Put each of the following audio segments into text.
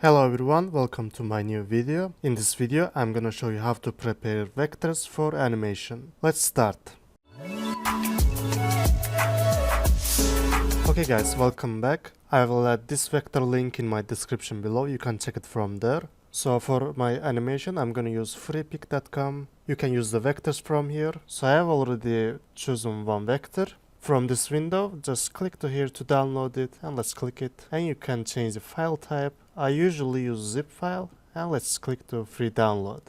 Hello everyone, welcome to my new video. In this video I'm gonna show you how to prepare vectors for animation. Let's start. Okay guys, welcome back. I will add this vector link in my description below, you can check it from there. So for my animation I'm gonna use freepik.com. You can use the vectors from here. So I have already chosen one vector. From this window, just click to here to download it and let's click it. And you can change the file type. I usually use zip file and let's click to free download.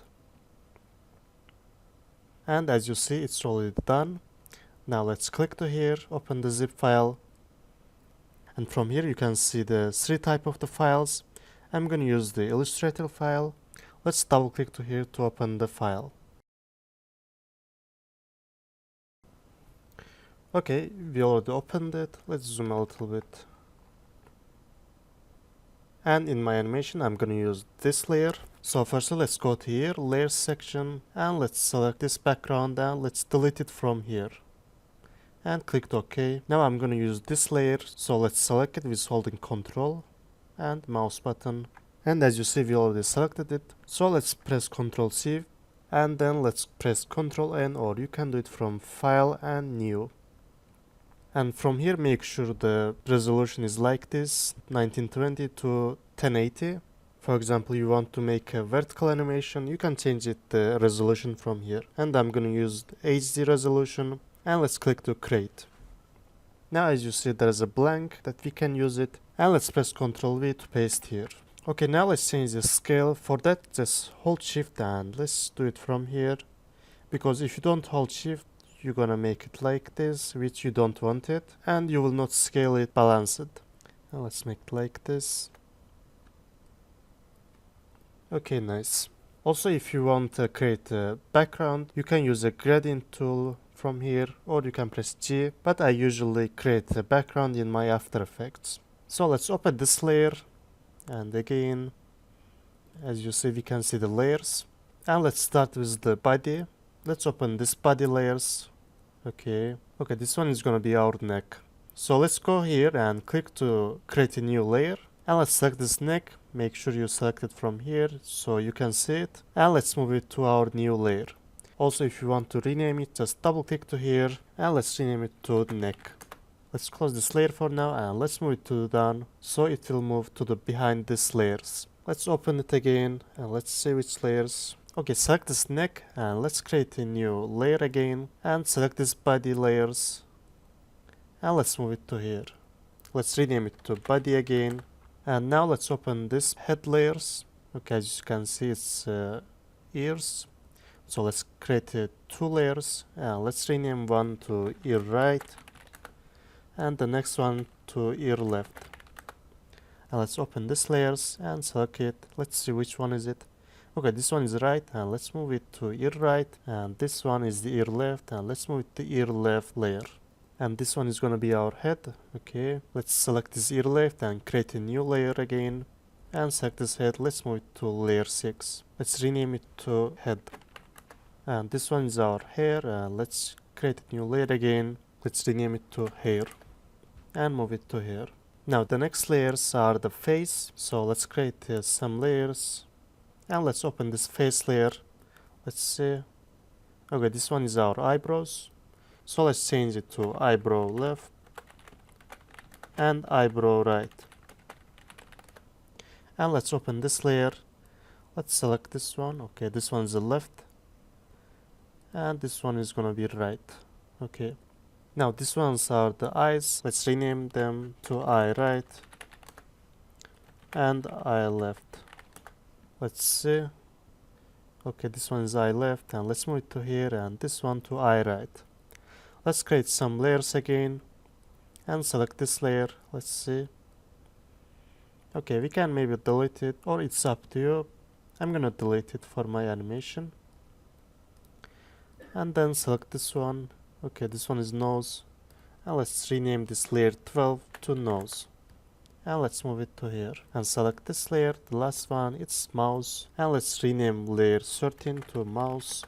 And as you see, it's already done. Now let's click to here, open the zip file. And from here you can see the three type of the files. I'm going to use the Illustrator file. Let's double click to here to open the file. Okay, we already opened it. Let's zoom a little bit. And in my animation I'm gonna use this layer. So firstly let's go to here, layers section, and let's select this background and let's delete it from here. And click OK. Now I'm gonna use this layer, so let's select it with holding Ctrl and mouse button. And as you see we already selected it. So let's press Ctrl C and then let's press Ctrl N, or you can do it from File and New. And from here make sure the resolution is like this, 1920 to 1080. For example, you want to make a vertical animation, you can change it the resolution from here. And I'm gonna use the HD resolution and let's click to create. Now as you see there is a blank that we can use it, and let's press Ctrl V to paste here. Okay, now let's change the scale. For that just hold shift and let's do it from here, because if you don't hold shift you're gonna make it like this, which you don't want it, and you will not scale it balanced. Now let's make it like this. Okay, nice. Also, if you want to create a background, you can use a gradient tool from here, or you can press G, but I usually create a background in my After Effects. So let's open this layer, and again, as you see we can see the layers. And let's start with the body. Let's open this body layers. Okay, this one is gonna be our neck. So let's go here and click to create a new layer. And let's select this neck. Make sure you select it from here so you can see it. And let's move it to our new layer. Also, if you want to rename it, just double click to here and let's rename it to neck. Let's close this layer for now and let's move it to down so it will move to the behind these layers. Let's open it again and let's see which layers. Okay, select this neck and let's create a new layer again and select this body layers and let's move it to here. Let's rename it to body again, and now let's open this head layers. Okay, as you can see it's ears, so let's create two layers and let's rename one to ear right and the next one to ear left. And let's open this layers and select it. Let's see which one is it. Okay, this one is right and let's move it to ear right, and this one is the ear left and let's move it to ear left layer. And this one is gonna be our head. Okay, let's select this ear left and create a new layer again and select this head. Let's move it to layer 6. Let's rename it to head. And this one is our hair and let's create a new layer again. Let's rename it to hair and move it to here. Now the next layers are the face, so let's create some layers. And let's open this face layer. Let's see. Okay, this one is our eyebrows. So let's change it to eyebrow left and eyebrow right. And let's open this layer. Let's select this one. Okay, this one is the left. And this one is gonna be right. Okay. Now these ones are the eyes. Let's rename them to eye right and eye left. Let's see. Okay, this one is eye left and let's move it to here, and this one to eye right. Let's create some layers again and select this layer. Let's see. Okay, we can maybe delete it, or it's up to you. I'm gonna delete it for my animation. And then select this one. Okay, this one is nose. And let's rename this layer 12 to nose. And let's move it to here and select this layer, the last one, it's mouse, and let's rename layer 13 to mouse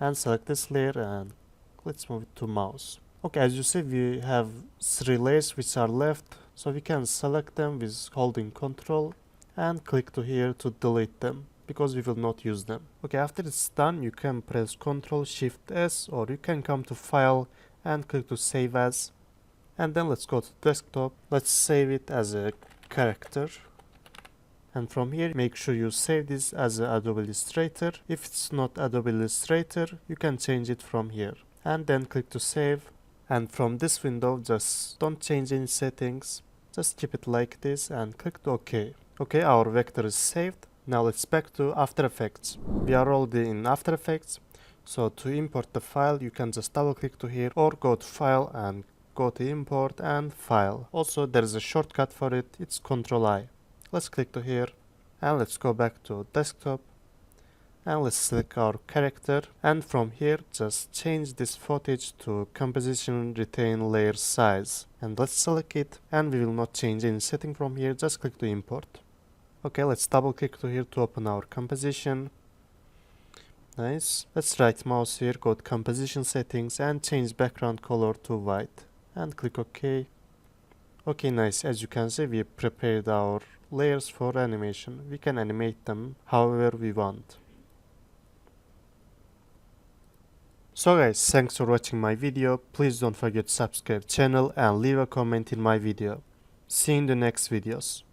and select this layer and let's move it to mouse. Okay, as you see we have 3 layers which are left, so we can select them with holding Ctrl and click to here to delete them, because we will not use them. Okay, after it's done, you can press Ctrl Shift S, or you can come to File and click to Save As. And then let's go to desktop. Let's save it as a character. And from here, make sure you save this as Adobe Illustrator. If it's not Adobe Illustrator, you can change it from here. And then click to save. And from this window, just don't change any settings. Just keep it like this and click to OK. Okay, our vector is saved. Now let's back to After Effects. We are already in After Effects. So to import the file, you can just double click to here or go to File and go to Import and File. Also, there is a shortcut for it. It's Ctrl I. Let's click to here and let's go back to desktop and let's select our character, and from here just change this footage to composition retain layer size, and let's select it, and we will not change any setting from here. Just click to import. Okay, let's double click to here to open our composition. Nice. Let's right mouse here, go to composition settings and change background color to white and click OK. Okay, nice. As you can see, we prepared our layers for animation. We can animate them however we want. So guys, thanks for watching my video. Please don't forget to subscribe channel and leave a comment in my video. See you in the next videos.